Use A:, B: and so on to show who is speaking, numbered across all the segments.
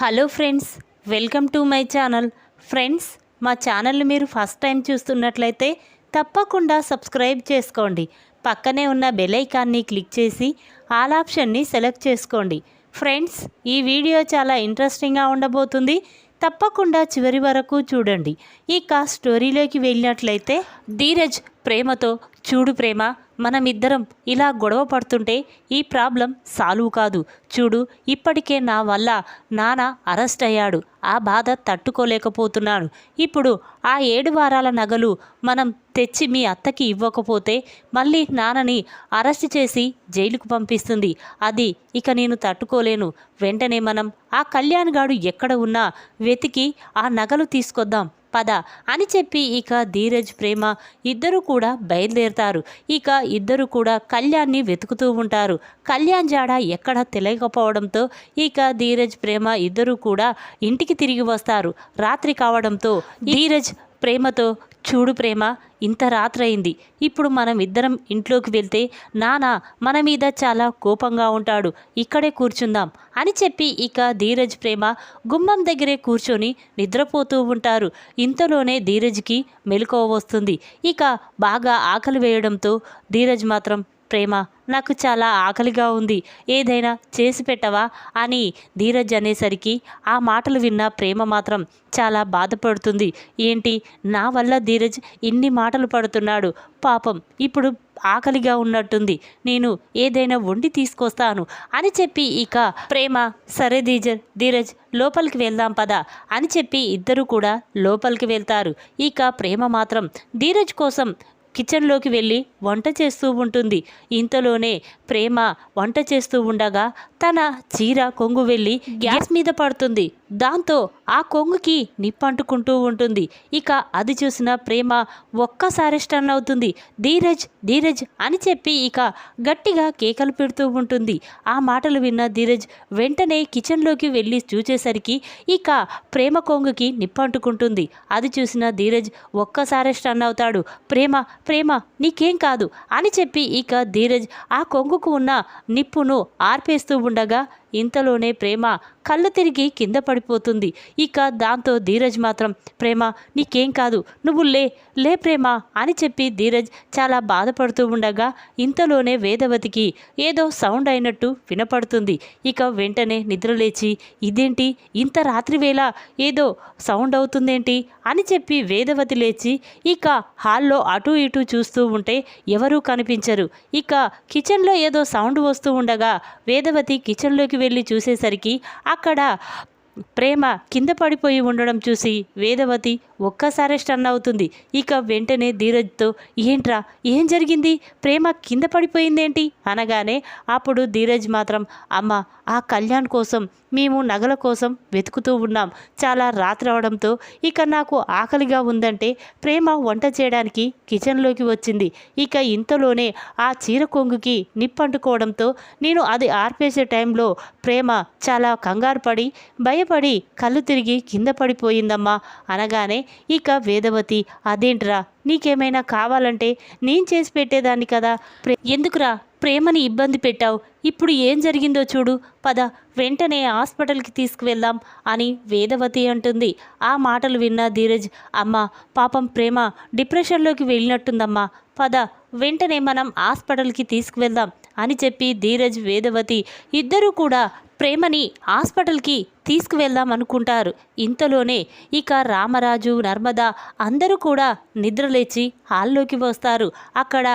A: Hello friends, welcome to my channel. Friends, మా ఛానల్ని మీరు ఫస్ట్ టైం చూస్తున్నట్లయితే తప్పకుండా సబ్స్క్రైబ్ చేసుకోండి. పక్కనే ఉన్న బెల్ ఐకాన్ని క్లిక్ చేసి ఆల్ ఆప్షన్ని సెలెక్ట్ చేసుకోండి. ఫ్రెండ్స్, ఈ వీడియో చాలా ఇంట్రెస్టింగ్గా ఉండబోతుంది. తప్పకుండా చివరి వరకు చూడండి. ఇక స్టోరీలోకి వెళ్ళినట్లయితే, ధీరజ్ ప్రేమతో, చూడు ప్రేమ, మనమిద్దరం ఇలా గొడవ పడుతుంటే ఈ ప్రాబ్లం సాల్వ్ కాదు. చూడు, ఇప్పటికే నా వల్ల నాన్న అరెస్ట్ అయ్యాడు. ఆ బాధ తట్టుకోలేకపోతున్నాను. ఇప్పుడు ఆ 7 వారాల నగలు మనం తెచ్చి మీ అత్తకి ఇవ్వకపోతే మళ్ళీ నాన్నని అరెస్ట్ చేసి జైలుకు పంపిస్తుంది. అది ఇక నేను తట్టుకోలేను. వెంటనే మనం ఆ కళ్యాణ్ గాడు ఎక్కడ ఉన్నా వెతికి ఆ నగలు తీసుకొద్దాం పద అని చెప్పి ఇక ధీరజ్ ప్రేమ ఇద్దరు కూడా బయలుదేరుతారు. ఇక ఇద్దరు కూడా కళ్యాణ్ని వెతుకుతూ ఉంటారు. కళ్యాణ్ జాడ ఎక్కడ తెలియకపోవడంతో ఇక ధీరజ్ ప్రేమ ఇద్దరు కూడా ఇంటికి తిరిగి వస్తారు. రాత్రి కావడంతో ధీరజ్ ప్రేమతో, చూడు ప్రేమ, ఇంత రాత్రయింది. ఇప్పుడు మనం ఇద్దరం ఇంట్లోకి వెళ్తే నాన్న మన మీద చాలా కోపంగా ఉంటాడు. ఇక్కడే కూర్చుందాం అని చెప్పి ఇక ధీరజ్ ప్రేమ గుమ్మం దగ్గరే కూర్చొని నిద్రపోతూ ఉంటారు. ఇంతలోనే ధీరజ్కి మెలకువ వస్తుంది. ఇక బాగా ఆకలి వేయడంతో ధీరజ్ మాత్రం, ప్రేమ, నాకు చాలా ఆకలిగా ఉంది, ఏదైనా చేసి పెట్టవా అని ధీరజ్ అనేసరికి ఆ మాటలు విన్న ప్రేమ మాత్రం చాలా బాధపడుతుంది. ఏంటి, నా వల్ల ధీరజ్ ఇన్ని మాటలు పడుతున్నాడు, పాపం ఇప్పుడు ఆకలిగా ఉన్నట్టుంది, నేను ఏదైనా వండి తీసుకొస్తాను అని చెప్పి ఇక ప్రేమ, సరే ధీరజ్ లోపలికి వెళ్దాం పదా అని చెప్పి ఇద్దరు కూడా లోపలికి వెళ్తారు. ఇక ప్రేమ మాత్రం ధీరజ్ కోసం కిచెన్లోకి వెళ్ళి వంట చేస్తూ ఉంటుంది. ఇంతలోనే ప్రేమ వంట చేస్తూ ఉండగా తన చీర కొంగు వెళ్ళి గ్యాస్ మీద పడుతుంది. దాంతో ఆ కొంగుకి నిప్పంటుకుంటూ ఉంటుంది. ఇక అది చూసిన ప్రేమ ఒక్కసారి స్టన్ అవుతుంది. ధీరజ్ అని చెప్పి ఇక గట్టిగా కేకలు పెడుతూ ఉంటుంది. ఆ మాటలు విన్న ధీరజ్ వెంటనే కిచెన్లోకి వెళ్ళి చూచేసరికి ఇక ప్రేమ కొంగుకి నిప్పంటుకుంటుంది. అది చూసిన ధీరజ్ ఒక్కసారి స్టన్ అవుతాడు. ప్రేమ నీకేం కాదు అని చెప్పి ఇక ధీరజ్ ఆ కొంగుకు ఉన్న నిప్పును ఆర్పేస్తూ ఉండగా ఇంతలోనే ప్రేమ కళ్ళు తిరిగి కింద పడిపోతుంది. ఇక దాంతో ధీరజ్ మాత్రం, ప్రేమ నీకేం కాదు, నువ్వు లే ప్రేమ అని చెప్పి ధీరజ్ చాలా బాధపడుతూ ఉండగా ఇంతలోనే వేదవతికి ఏదో సౌండ్ అయినట్టు వినపడుతుంది. ఇక వెంటనే నిద్రలేచి, ఇదేంటి ఇంత రాత్రి వేళ ఏదో సౌండ్ అవుతుందేంటి అని చెప్పి వేదవతి లేచి ఇక హాల్లో అటు ఇటు చూస్తూ ఉంటే ఎవరూ కనిపించరు. ఇక కిచెన్లో ఏదో సౌండ్ వస్తూ ఉండగా వేదవతి కిచెన్లోకి వెళ్ళి చూసేసరికి అక్కడ ప్రేమ కింద పడిపోయి ఉండడం చూసి వేదవతి ఒక్కసారి స్టన్ అవుతుంది. ఇక వెంటనే ధీరజ్తో, ఏంట్రా, ఏం జరిగింది, ప్రేమ కింద పడిపోయిందేంటి అనగానే అప్పుడు ధీరజ్ మాత్రం, అమ్మ, ఆ కళ్యాణ్ కోసం మేము నగల కోసం వెతుకుతూ ఉన్నాం. చాలా రాత్రి అవడంతో ఇక నాకు ఆకలిగా ఉందంటే ప్రేమ వంట చేయడానికి కిచెన్లోకి వచ్చింది. ఇక ఇంతలోనే ఆ చీర కొంగుకి నిప్పంటుకోవడంతో నేను అది ఆర్పేసే టైంలో ప్రేమ చాలా కంగారు పడి భయపడి కళ్ళు తిరిగి కింద పడిపోయిందమ్మా అనగానే ఇక వేదవతి, అదేంట్రా, నీకేమైనా కావాలంటే నేను చేసి పెట్టేదాన్ని కదా, ఎందుకురా ప్రేమని ఇబ్బంది పెట్టావు, ఇప్పుడు ఏం జరిగిందో చూడు పద, వెంటనే హాస్పిటల్కి తీసుకువెళ్దాం అని వేదవతి అంటుంది. ఆ మాటలు విన్న ధీరజ్, అమ్మ, పాపం ప్రేమ డిప్రెషన్లోకి వెళ్ళినట్టుందమ్మా, పద వెంటనే మనం హాస్పిటల్కి తీసుకువెళ్దాం అని చెప్పి ధీరజ్ వేదవతి ఇద్దరూ కూడా ప్రేమని హాస్పిటల్కి తీసుకువెళ్దాం అనుకుంటారు. ఇంతలోనే ఇక రామరాజు, నర్మద అందరూ కూడా నిద్రలేచి హాల్లోకి వస్తారు. అక్కడ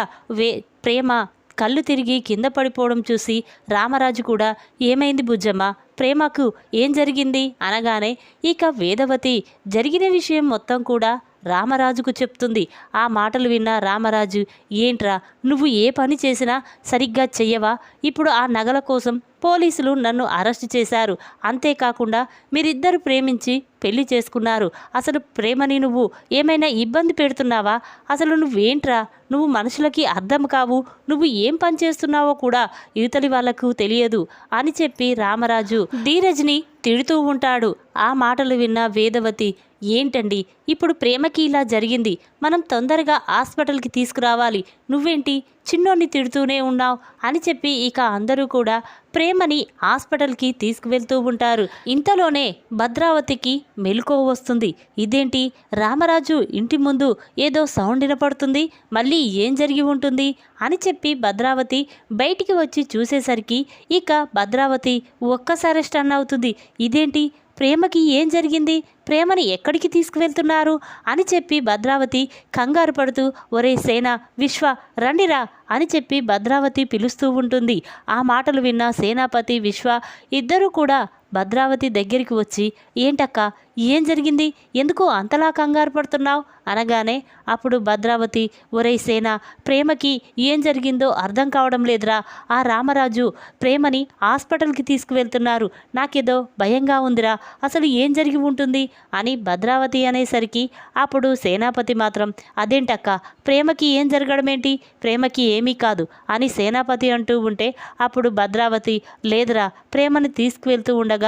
A: ప్రేమ కళ్ళు తిరిగి కింద పడిపోవడం చూసి రామరాజు కూడా, ఏమైంది బుజ్జమ్మ, ప్రేమకు ఏం జరిగింది అనగానే ఇక వేదవతి జరిగిన విషయం మొత్తం కూడా రామరాజుకు చెప్తుంది. ఆ మాటలు విన్న రామరాజు, ఏంట్రా, నువ్వు ఏ పని చేసినా సరిగ్గా చెయ్యవా, ఇప్పుడు ఆ నగల కోసం పోలీసులు నన్ను అరెస్ట్ చేశారు, అంతేకాకుండా మీరిద్దరు ప్రేమించి పెళ్లి చేసుకున్నారు. అసలు ప్రేమని నువ్వు ఏమైనా ఇబ్బంది పెడుతున్నావా? అసలు నువ్వేంట్రా? నువ్వు మనుషులకి అర్థం కావు. నువ్వు ఏం పని చేస్తున్నావో కూడా ఇవతలి వాళ్లకు తెలియదు అని చెప్పి రామరాజు ధీరజ్ని తిడుతూ ఉంటాడు. ఆ మాటలు విన్న వేదవతి, ఏంటండి ఇప్పుడు ప్రేమకి ఇలా జరిగింది, మనం తొందరగా హాస్పిటల్కి తీసుకురావాలి, నువ్వేంటి చిన్నోన్ని తిడుతూనే ఉన్నావు అని చెప్పి ఇక అందరూ కూడా ప్రేమని హాస్పిటల్కి తీసుకువెళ్తూ ఉంటారు. ఇంతలోనే భద్రావతికి మెలకువ వస్తుంది. ఇదేంటి రామరాజు ఇంటి ముందు ఏదో సౌండ్ వినపడుతుంది, మళ్ళీ ఏం జరిగి ఉంటుంది అని చెప్పి భద్రావతి బయటికి వచ్చి చూసేసరికి ఇక భద్రావతి ఒక్కసారి స్టన్ అవుతుంది. ఇదేంటి ప్రేమకి ఏం జరిగింది, ప్రేమని ఎక్కడికి తీసుకువెళ్తున్నారు అని చెప్పి భద్రావతి కంగారు పడుతూ ఒరే సేన, విశ్వ రండిరా అని చెప్పి భద్రావతి పిలుస్తూ ఉంటుంది. ఆ మాటలు విన్న సేనాపతి విశ్వ ఇద్దరూ కూడా భద్రావతి దగ్గరికి వచ్చి, ఏంటక్క ఏం జరిగింది, ఎందుకు అంతలా కంగారు పడుతున్నావు అనగానే అప్పుడు భద్రావతి, ఒరే సేన, ప్రేమకి ఏం జరిగిందో అర్థం కావడం లేదురా, ఆ రామరాజు ప్రేమని హాస్పిటల్కి తీసుకువెళ్తున్నారు, నాకేదో భయంగా ఉందిరా, అసలు ఏం జరిగి ఉంటుంది అని భద్రావతి అనేసరికి అప్పుడు సేనాపతి మాత్రం, అదేంటక్క ప్రేమకి ఏం జరగడం ఏంటి, ప్రేమకి ఏమీ కాదు అని సేనాపతి అంటూ ఉంటే అప్పుడు భద్రావతి, లేదురా ప్రేమని తీసుకువెళ్తూ ఉండగా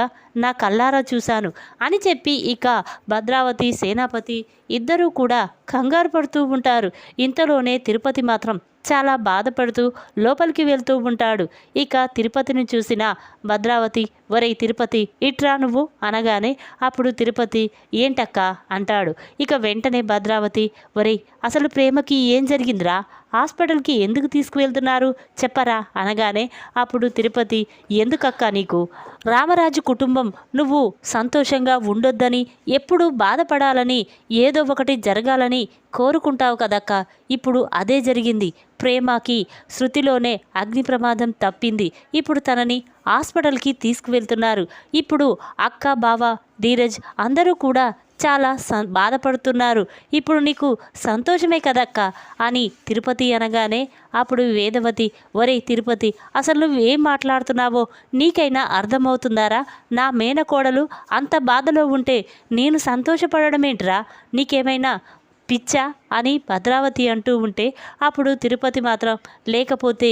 A: నా కళ్ళారా చూశాను అని చెప్పి ఇక భద్రావతి సేనాపతి ఇద్దరూ కూడా కంగారు పడుతూ ఉంటారు. ఇంతలోనే తిరుపతి మాత్రం చాలా బాధపడుతూ లోపలికి వెళ్తూ ఉంటాడు. ఇక తిరుపతిని చూసిన భద్రావతి, ఒరే తిరుపతి ఇట్రా నువ్వు అనగానే అప్పుడు తిరుపతి, ఏంటక్క అంటాడు. ఇక వెంటనే భద్రావతి, ఒరే అసలు ప్రేమకి ఏం జరిగిందిరా, హాస్పిటల్కి ఎందుకు తీసుకువెళ్తున్నారు చెప్పరా అనగానే అప్పుడు తిరుపతి, ఎందుకక్క నీకు రామరాజు కుటుంబం నువ్వు సంతోషంగా ఉండొద్దని, ఎప్పుడూ బాధపడాలని, ఏదో ఒకటి జరగాలని కోరుకుంటావు కదక్క, ఇప్పుడు అదే జరిగింది. ప్రేమకి శృతిలోనే అగ్ని ప్రమాదం తప్పింది, ఇప్పుడు తనని హాస్పిటల్కి తీసుకువెళ్తున్నారు. ఇప్పుడు అక్క బావ ధీరజ్ అందరూ కూడా చాలా బాధపడుతున్నారు. ఇప్పుడు నీకు సంతోషమే కదక్క అని తిరుపతి అనగానే అప్పుడు వేదవతి, ఒరే తిరుపతి అసలు నువ్వేం మాట్లాడుతున్నావో నీకైనా అర్థమవుతుందారా, నా మేనకోడలు అంత బాధలో ఉంటే నేను సంతోషపడమేంట్రా, నీకేమైనా పిచ్చా అని భద్రావతి అంటూ ఉంటే అప్పుడు తిరుపతి మాత్రం, లేకపోతే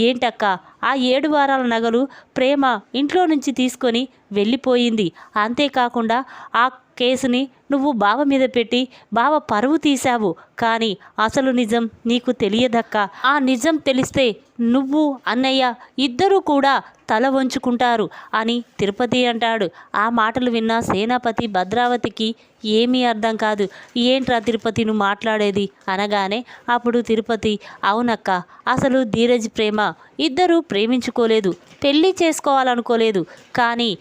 A: ఏంటక్క ఆ 7 వారాల నగలు ప్రేమ ఇంట్లో నుంచి తీసుకొని వెళ్ళిపోయింది, అంతేకాకుండా ఆ కేసుని నువ్వు బావ మీద పెట్టి బావ పరువు తీశావు, కానీ అసలు నిజం నీకు తెలియదక్క, ఆ నిజం తెలిస్తే నువ్వు అన్నయ్య ఇద్దరూ కూడా తల వంచుకుంటారు అని తిరుపతి అంటాడు. ఆ మాటలు విన్న సేనాపతి భద్రావతికి ఏమీ అర్థం కాదు. ఏంట్రా తిరుపతి నువ్వు మాట్లాడేది అనగానే అప్పుడు తిరుపతి, అవునక్క అసలు ధీరజ్ ప్రేమ ఇద్దరూ ప్రేమించుకోలేదు, పెళ్ళి చేసుకోవాలనుకోలేదు, కానీ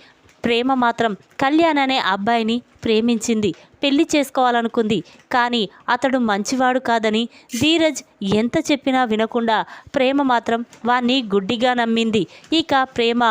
A: ప్రేమ మాత్రం కళ్యాణ్ అనే అబ్బాయిని ప్రేమించింది, పెళ్లి చేసుకోవాలనుకుంది, కానీ అతడు మంచివాడు కాదని ధీరజ్ ఎంత చెప్పినా వినకుండా ప్రేమ మాత్రం వాణ్ణి గుడ్డిగా నమ్మింది. ఇక ప్రేమ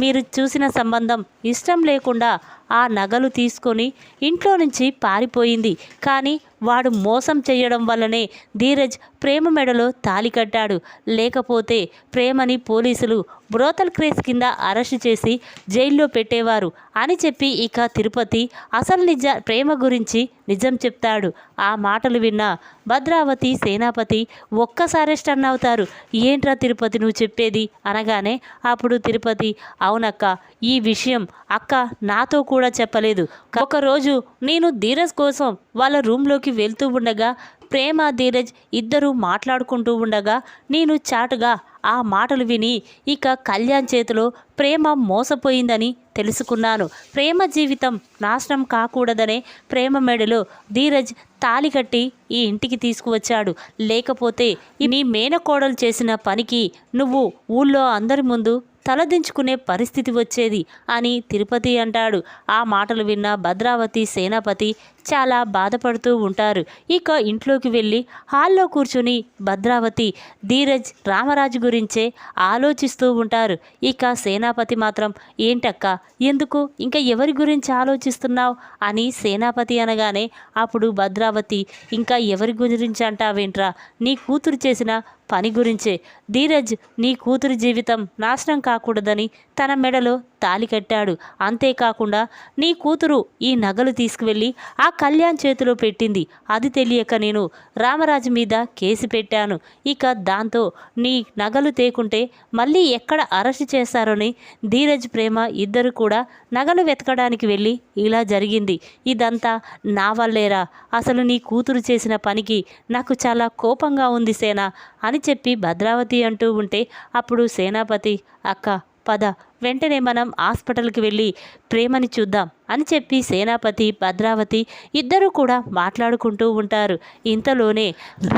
A: మీరు చూసిన సంబంధం ఇష్టం లేకుండా ఆ నగలు తీసుకొని ఇంట్లో నుంచి పారిపోయింది. కానీ వాడు మోసం చేయడం వల్లనే ధీరజ్ ప్రేమ మెడలో తాళి కట్టాడు, లేకపోతే ప్రేమని పోలీసులు బ్రోతల్ కేసు కింద అరెస్టు చేసి జైల్లో పెట్టేవారు అని చెప్పి ఇక తిరుపతి అసలు ప్రేమ గురించి నిజం చెప్తాడు. ఆ మాటలు విన్న భద్రావతి సేనాపతి ఒక్కసారి స్టన్ అవుతారు. ఏంట్రా తిరుపతి నువ్వు చెప్పేది అనగానే అప్పుడు తిరుపతి, అవునక్క ఈ విషయం అక్క నాతో కూడా చెప్పలేదు. ఒకరోజు నేను ధీరజ్ కోసం వాళ్ళ రూమ్లోకి వెళ్తూ ఉండగా ప్రేమ ధీరజ్ ఇద్దరూ మాట్లాడుకుంటూ ఉండగా నేను చాటుగా ఆ మాటలు విని ఇక కళ్యాణ్ చేతిలో ప్రేమ మోసపోయిందని తెలుసుకున్నాను. ప్రేమ జీవితం నాశనం కాకూడదనే ప్రేమ మెడలో ధీరజ్ తాళి కట్టి ఈ ఇంటికి తీసుకువచ్చాడు, లేకపోతే నీ మేనకోడలు చేసిన పనికి నువ్వు ఊళ్ళో అందరి ముందు తలదించుకునే పరిస్థితి వచ్చేది అని తిరుపతి అంటాడు. ఆ మాటలు విన్న భద్రావతి సేనాపతి చాలా బాధపడుతూ ఉంటారు. ఇక ఇంట్లోకి వెళ్ళి హాల్లో కూర్చుని భద్రావతి ధీరజ్ రామరాజు గురించే ఆలోచిస్తూ ఉంటారు. ఇక సేనాపతి మాత్రం ఏంటక్క, ఎందుకు ఇంకా ఎవరి గురించి ఆలోచిస్తున్నావు అని సేనాపతి అనగానే అప్పుడు భద్రావతి ఇంకా ఎవరి గురించి అంటావేంట్రా, నీ కూతురు చేసిన పని గురించే. ధీరజ్ నీ కూతురు జీవితం నాశనం కాకూడదని తన మెడలో తాలి కట్టాడు. అంతేకాకుండా నీ కూతురు ఈ నగలు తీసుకువెళ్ళి ఆ కళ్యాణ్ చేతిలో పెట్టింది. అది తెలియక నేను రామరాజు మీద కేసు పెట్టాను. ఇక దాంతో నీ నగలు తేకుంటే మళ్ళీ ఎక్కడ అరెస్ట్ చేస్తారని ధీరజ్ ప్రేమ ఇద్దరు కూడా నగలు వెతకడానికి వెళ్ళి ఇలా జరిగింది. ఇదంతా నా వల్లేరా. అసలు నీ కూతురు చేసిన పనికి నాకు చాలా కోపంగా ఉంది సేనా అని చెప్పి భద్రావతి అంటూ ఉంటే అప్పుడు సేనాపతి అక్క పద, వెంటనే మనం హాస్పిటల్కి వెళ్ళి ప్రేమని చూద్దాం అని చెప్పి సేనాపతి భద్రావతి ఇద్దరూ కూడా మాట్లాడుకుంటూ ఉంటారు. ఇంతలోనే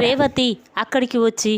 A: రేవతి అక్కడికి వచ్చి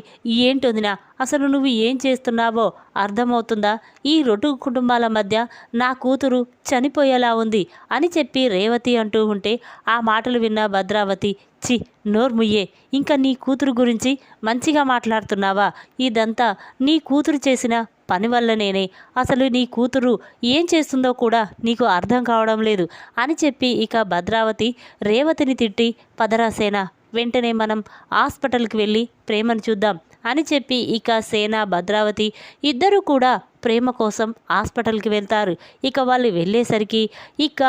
A: ఏంటొదినా, అసలు నువ్వు ఏం చేస్తున్నావో అర్థమవుతుందా? ఈ రెండు కుటుంబాల మధ్య నా కూతురు చనిపోయేలా ఉంది అని చెప్పి రేవతి అంటూ ఉంటే ఆ మాటలు విన్న భద్రావతి చి నోర్ముయ్యే, ఇంకా నీ కూతురు గురించి మంచిగా మాట్లాడుతున్నావా? ఇదంతా నీ కూతురు చేసిన పని వల్లనేనే. అసలు నీ కూతురు ఏం చేస్తుందో కూడా నీకు అర్థం కావడం లేదు అని చెప్పి ఇక భద్రావతి రేవతిని తిట్టి పదరాసేన, వెంటనే మనం హాస్పిటల్కి వెళ్ళి ప్రేమను చూద్దాం అని చెప్పి ఇక సేన భద్రావతి ఇద్దరూ కూడా ప్రేమ కోసం హాస్పిటల్కి వెళ్తారు. ఇక వాళ్ళు వెళ్ళేసరికి ఇక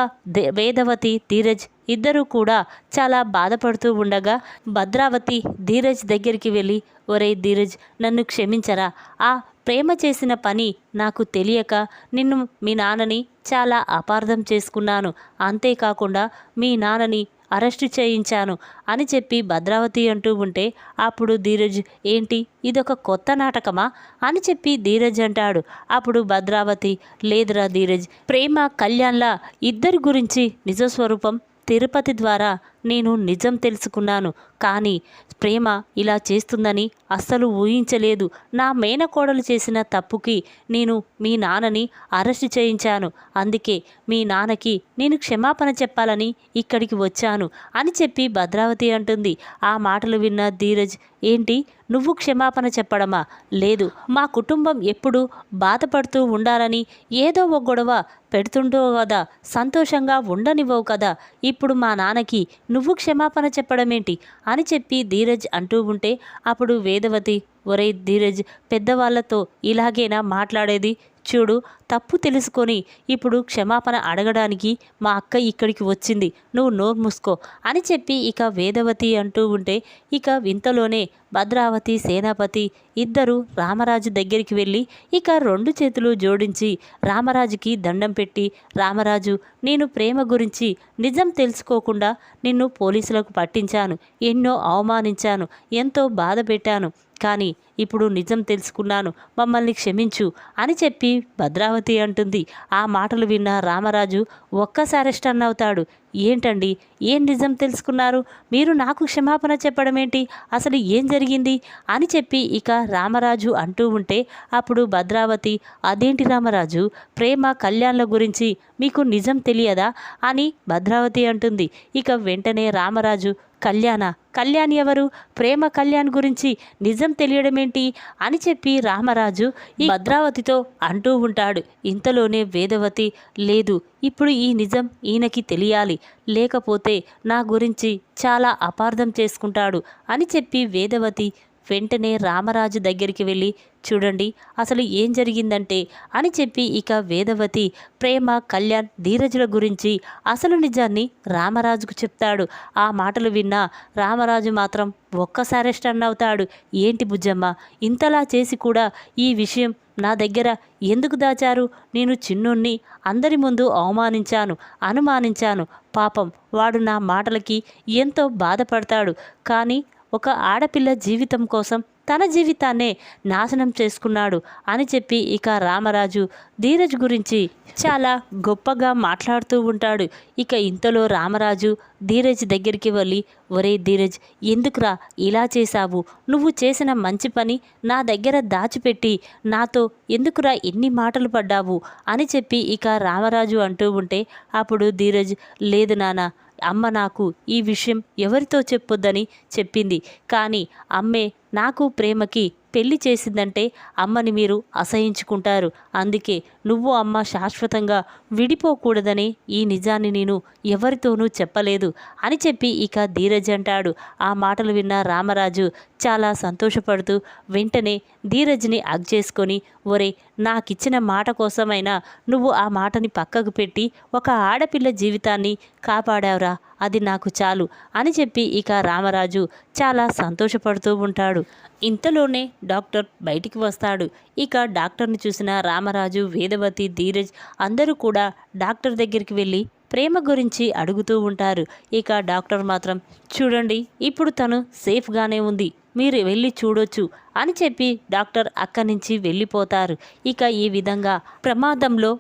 A: వేదవతి ధీరజ్ ఇద్దరూ కూడా చాలా బాధపడుతూ ఉండగా భద్రావతి ధీరజ్ దగ్గరికి వెళ్ళి ఒరే ధీరజ్, నన్ను క్షమించరా. ఆ ప్రేమ చేసిన పని నాకు తెలియక నిన్ను మీ నాన్నని చాలా అపార్థం చేసుకున్నాను. అంతేకాకుండా మీ నాన్నని అరెస్టు చేయించాను అని చెప్పి భద్రావతి అంటూ ఉంటే అప్పుడు ధీరజ్ ఏంటి ఇదొక కొత్త నాటకమా అని చెప్పి ధీరజ్ అంటాడు. అప్పుడు భద్రావతి లేదురా ధీరజ్, ప్రేమ కళ్యాణ్ల ఇద్దరి గురించి నిజస్వరూపం తిరుపతి ద్వారా నేను నిజం తెలుసుకున్నాను. కానీ ప్రేమ ఇలా చేస్తుందని అస్సలు ఊహించలేదు. నా మేనకోడలు చేసిన తప్పుకి నేను మీ నాన్నని అరెస్ట్ చేయించాను. అందుకే మీ నాన్నకి నేను క్షమాపణ చెప్పాలని ఇక్కడికి వచ్చాను అని చెప్పి భద్రావతి అంటుంది. ఆ మాటలు విన్న ధీరజ్ ఏంటి నువ్వు క్షమాపణ చెప్పడమా? లేదు, మా కుటుంబం ఎప్పుడు బాధపడుతూ ఉండాలని ఏదో ఒక గొడవ పెడుతుంటో కదా, సంతోషంగా ఉండనివ్వవు కదా, ఇప్పుడు మా నాన్నకి నువ్వు క్షమాపణ చెప్పడమేంటి అని చెప్పి ధీరజ్ అంటూ ఉంటే అప్పుడు వేదవతి ఒరే ధీరజ్, పెద్దవాళ్లతో ఇలాగేనా మాట్లాడేది? చూడు, తప్పు తెలుసుకొని ఇప్పుడు క్షమాపణ అడగడానికి మా అక్క ఇక్కడికి వచ్చింది, నువ్వు నోరు మూసుకో అని చెప్పి ఇక వేదవతి అంటూ ఉంటే ఇక ఇంతలోనే భద్రావతి సేనాపతి ఇద్దరు రామరాజు దగ్గరికి వెళ్ళి ఇక రెండు చేతులు జోడించి రామరాజుకి దండం పెట్టి రామరాజు, నేను ప్రేమ గురించి నిజం తెలుసుకోకుండా నిన్ను పోలీసులకు పట్టించాను, ఎన్నో అవమానించాను, ఎంతో బాధ పెట్టాను, కానీ ఇప్పుడు నిజం తెలుసుకున్నాను, మమ్మల్ని క్షమించు అని చెప్పి భద్రావతి అంటుంది. ఆ మాటలు విన్న రామరాజు ఒక్కసారి స్టన్ అవుతాడు. ఏంటండి, ఏం నిజం తెలుసుకున్నారు? మీరు నాకు క్షమాపణ చెప్పడం ఏంటి? అసలు ఏం జరిగింది అని చెప్పి ఇక రామరాజు అంటూ ఉంటే అప్పుడు భద్రావతి అదేంటి రామరాజు, ప్రేమ కళ్యాణ్ల గురించి మీకు నిజం తెలియదా అని భద్రావతి అంటుంది. ఇక వెంటనే రామరాజు కళ్యాణ్ ఎవరు? ప్రేమ కళ్యాణ్ గురించి నిజం తెలియడమేంటి అని చెప్పి రామరాజు ఈ భద్రావతితో అంటూ ఉంటాడు. ఇంతలోనే వేదవతి లేదు, ఇప్పుడు ఈ నిజం ఈయనకి తెలియాలి, లేకపోతే నా గురించి చాలా అపార్థం చేసుకుంటాడు అని చెప్పి వేదవతి వెంటనే రామరాజు దగ్గరికి వెళ్ళి చూడండి అసలు ఏం జరిగిందంటే అని చెప్పి ఇక వేదవతి ప్రేమ కళ్యాణ్ ధీరజుల గురించి అసలు నిజాన్ని రామరాజుకు చెప్తాడు. ఆ మాటలు విన్న రామరాజు మాత్రం ఒక్కసారి స్టన్ అవుతాడు. ఏంటి బుజ్జమ్మ, ఇంతలా చేసి కూడా ఈ విషయం నా దగ్గర ఎందుకు దాచారు? నేను చిన్నుణ్ణి అందరి ముందు అనుమానించాను. పాపం వాడు నా మాటలకి ఎంతో బాధపడతాడు. కానీ ఒక ఆడపిల్ల జీవితం కోసం తన జీవితాన్నే నాశనం చేసుకున్నాడు అని చెప్పి ఇక రామరాజు ధీరజ్ గురించి చాలా గొప్పగా మాట్లాడుతూ ఉంటాడు. ఇక ఇంతలో రామరాజు ధీరజ్ దగ్గరికి వెళ్ళి ఒరే ధీరజ్, ఎందుకురా ఇలా చేశావు? నువ్వు చేసిన మంచి పని నా దగ్గర దాచిపెట్టి నాతో ఎందుకురా ఎన్ని మాటలు పడ్డావు అని చెప్పి ఇక రామరాజు అంటూ ఉంటే అప్పుడు ధీరజ్ లేదు నాన్న, అమ్మ నాకు ఈ విషయం ఎవరితో చెప్పొద్దని చెప్పింది. కానీ అమ్మే నాకు ప్రేమకి పెళ్లి చేసిందంటే అమ్మని మీరు అసహించుకుంటారు. అందుకే నువ్వు అమ్మ శాశ్వతంగా విడిపోకూడదని ఈ నిజాన్ని నేను ఎవరితోనూ చెప్పలేదు అని చెప్పి ఇక ధీరజ్ అంటాడు. ఆ మాటలు విన్న రామరాజు చాలా సంతోషపడుతూ వెంటనే ధీరజ్ని హగ్ చేసుకొని, ఒరే నాకిచ్చిన మాట కోసమైనా నువ్వు ఆ మాటని పక్కకు పెట్టి ఒక ఆడపిల్ల జీవితాన్ని కాపాడావురా, అది నాకు చాలు అని చెప్పి ఇక రామరాజు చాలా సంతోషపడుతూ ఉంటాడు. ఇంతలోనే డాక్టర్ బయటికి వస్తాడు. ఇక డాక్టర్ని చూసిన రామరాజు, వేదవతి, ధీరజ్ అందరూ కూడా డాక్టర్ దగ్గరికి వెళ్ళి ప్రేమ గురించి అడుగుతూ ఉంటారు. ఇక డాక్టర్ మాత్రం చూడండి ఇప్పుడు తను సేఫ్గానే ఉంది, మీరు వెళ్ళి చూడొచ్చు అని చెప్పి డాక్టర్ అక్కడి నుంచి వెళ్ళిపోతారు. ఇక ఈ విధంగా ప్రమాదంలో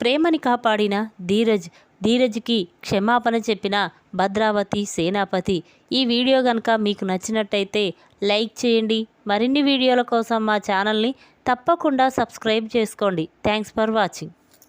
A: ప్రేమని కాపాడిన ధీరజ్కి క్షమాపణ చెప్పిన భద్రావతి సేనాపతి. ఈ వీడియో కనుక మీకు నచ్చినట్టయితే లైక్ చేయండి. మరిన్ని వీడియోల కోసం మా ఛానల్ని తప్పకుండా సబ్స్క్రైబ్ చేసుకోండి. Thanks for watching.